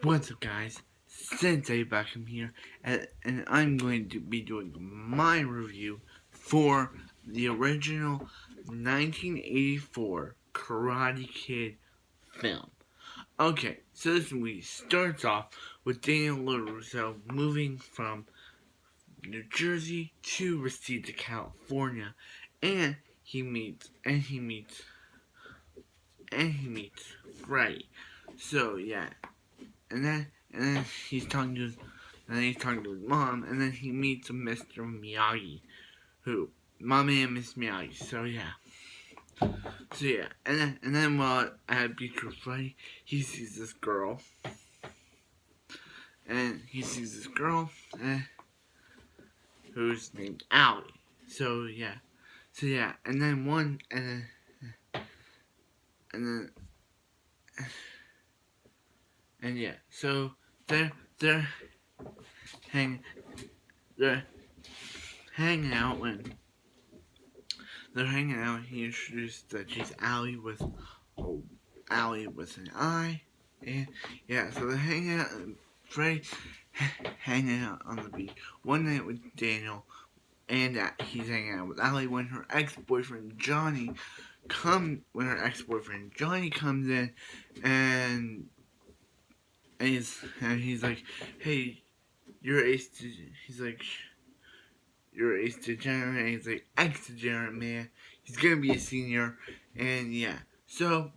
What's up, guys? Sensei Beckham here, and I'm going to be doing my review for the original 1984 Karate Kid film. Okay, so this movie starts off with Daniel LaRusso moving from New Jersey to Reseda, California, and he meets Freddy. So yeah, and then he's talking to his mom, and then he meets Mr. Miyagi, who Mommy and Miss Miyagi. So yeah, and then while at Beach with Freddy, he sees this girl, and he sees this girl, who's named Allie. So yeah, and then and then and yeah, so they're hang they're hanging out when they're hanging out. He introduced that she's Allie with an I, and yeah, so they're hanging out. Freddy hanging out on the beach one night with Daniel, and he's hanging out with Allie when her ex-boyfriend comes in, and he's like, hey, you're ace. He's like, you're ace degenerate. And he's like, ex-degenerate man. He's gonna be a senior, and yeah. So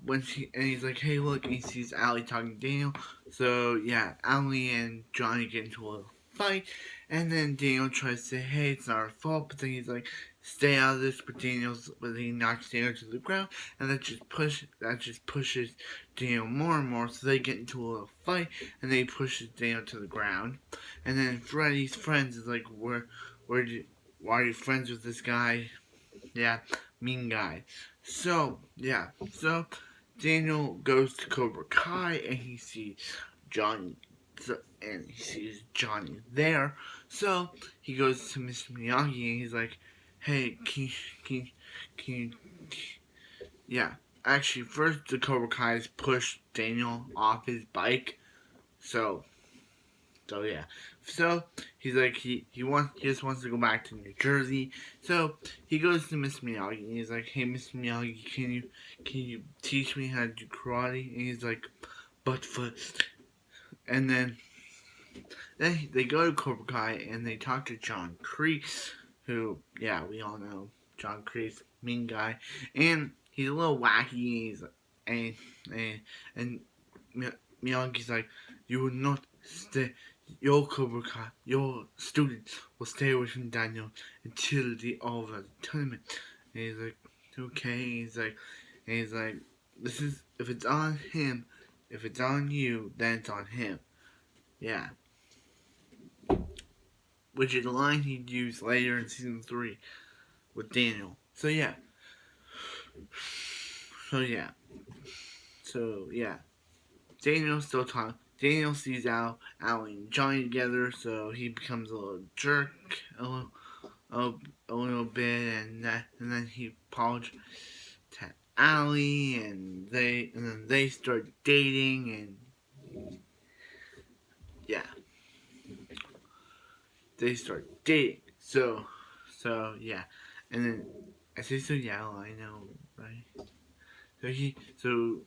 he's like, hey, look, and he sees Allie talking to Daniel. So yeah, Allie and Johnny get into a little fight, and then Daniel tries to say, hey, it's not our fault, but then he's like, stay out of this. But he knocks Daniel to the ground, and that just pushes Daniel more and more. So they get into a little fight, and they pushes Daniel to the ground, and then Freddy's friends is like, where why are you friends with this guy? Yeah, mean guy. So Daniel goes to Cobra Kai and Johnny he sees Johnny there. So he goes to Mr. Miyagi and he's like, hey, can you yeah. Actually, first the Cobra Kai's push Daniel off his bike. So yeah. So he's like he just wants to go back to New Jersey. So he goes to Miss Miyagi and he's like, hey, Mr. Miyagi, can you teach me how to do karate? And he's like, butt foot. And then they go to Cobra Kai and they talk to John Kreese, who yeah, we all know John Kreese, mean guy, and he's a little wacky. And and, and Miyagi's like, you will not stay. Your Cobra Kai, your students will stay away from Daniel until the over the tournament. And he's like, okay. He's like, this is if it's on him, if it's on you, then it's on him. Yeah, which is a line he'd use later in season 3 with Daniel. So yeah, so yeah, so yeah. Daniel still talking. Daniel sees Allie and Johnny together, so he becomes a little jerk, a, a little bit, and then he apologizes to Allie, and then they start dating, and yeah, they start dating. So yeah, and then I say so yeah, I know, right? So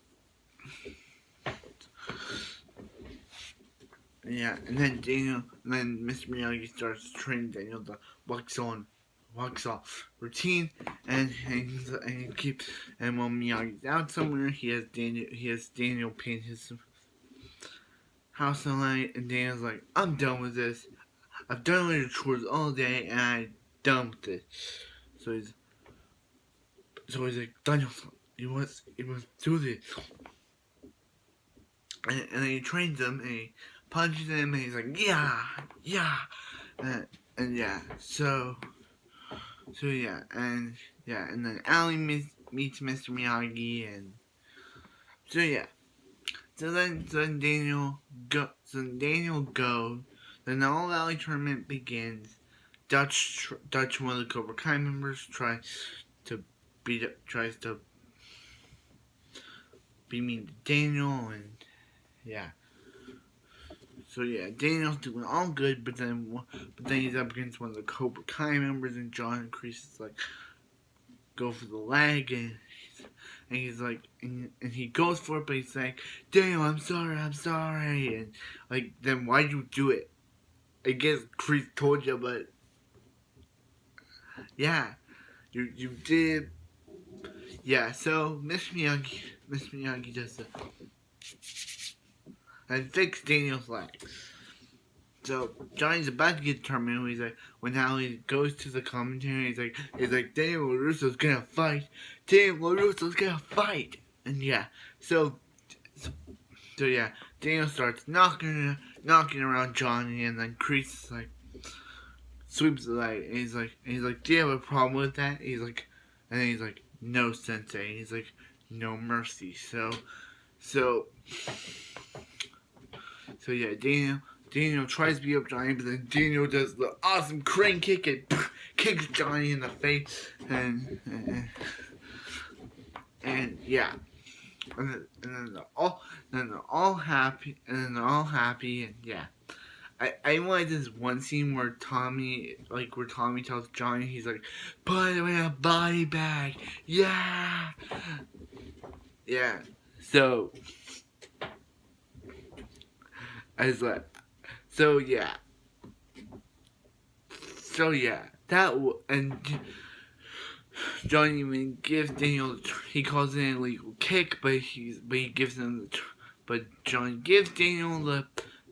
yeah, and then Mr. Miyagi starts training Daniel to wax off routine, and when Miyagi's out somewhere, he has Daniel paint his house in light, and Daniel's like, I'm done with this. I've done all your chores all day, and I'm done with this. So he's like, Daniel, you must do this, and then he trains him, and he punches him, and he's like, yeah, and yeah, so yeah, and then Allie meets Mr. Miyagi, and so yeah, so then Daniel goes. Then the All Valley tournament begins. Dutch, one of the Cobra Kai members, tries to be mean to Daniel, and yeah. So yeah, Daniel's doing all good, but then he's up against one of the Cobra Kai members, and John and Kreese is like, go for the leg, and he's like, and he goes for it, but he's like, Daniel, I'm sorry, and like, then why'd you do it? I guess Kreese told you, but yeah, you did. Yeah, so Miss Miyagi does it and fix Daniel's legs. So Johnny's about to get terminated. He's like, when Howie goes to the commentary, he's like, Daniel LaRusso's gonna fight. Daniel LaRusso's gonna fight. And yeah, so yeah, Daniel starts knocking around Johnny, and then Kreese like sweeps the leg. And he's like, do you have a problem with that? And then he's like, no, Sensei. He's like, no mercy. So yeah, Daniel tries to beat up Johnny, but then Daniel does the awesome crane kick and kicks Johnny in the face, and yeah, and then they're all happy, and yeah. I like this one scene where Tommy tells Johnny, he's like, put him in a body bag, yeah. So I was like, so yeah, and Johnny even gives Daniel, he calls it an illegal kick, but Johnny gives Daniel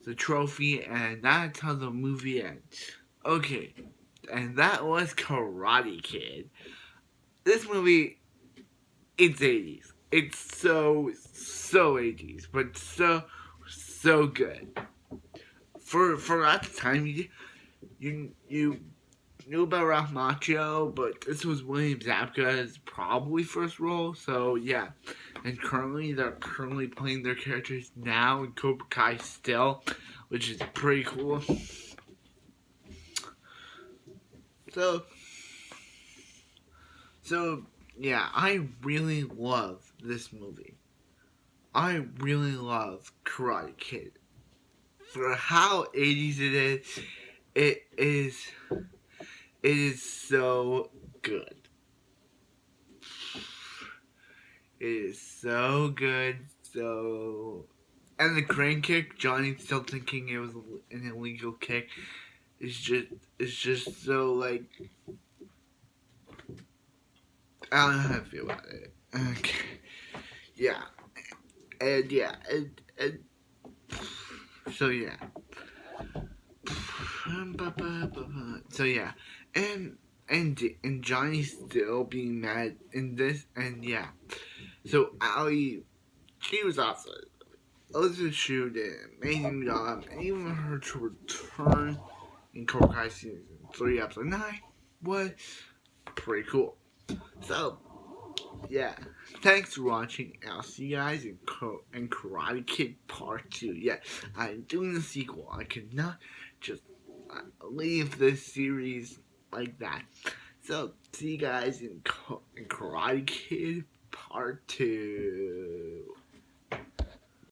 the trophy, and that's how the movie ends. Okay, and that was Karate Kid. This movie, it's 80s. It's so 80s, but so good. For at the time, you knew about Ralph Macchio, but this was William Zabka's probably first role. So yeah, and they're currently playing their characters now in Cobra Kai still, which is pretty cool. So yeah, I really love this movie. I really love Karate Kid. For how 80s it is so good. It is so good. And the crane kick, Johnny's still thinking it was an illegal kick. It's just so like, I don't know how to feel about it. Okay. Yeah. And yeah, and so yeah. So yeah, and Johnny's still being mad in this, and yeah. So Ali, she was awesome. Elizabeth Shue did an amazing job, and even her to return in Cobra Kai season 3, episode 9 was pretty cool. So yeah, thanks for watching. I'll see you guys in Karate Kid Part 2. Yeah, I'm doing the sequel. I could not just leave this series like that. So, see you guys in Karate Kid Part 2.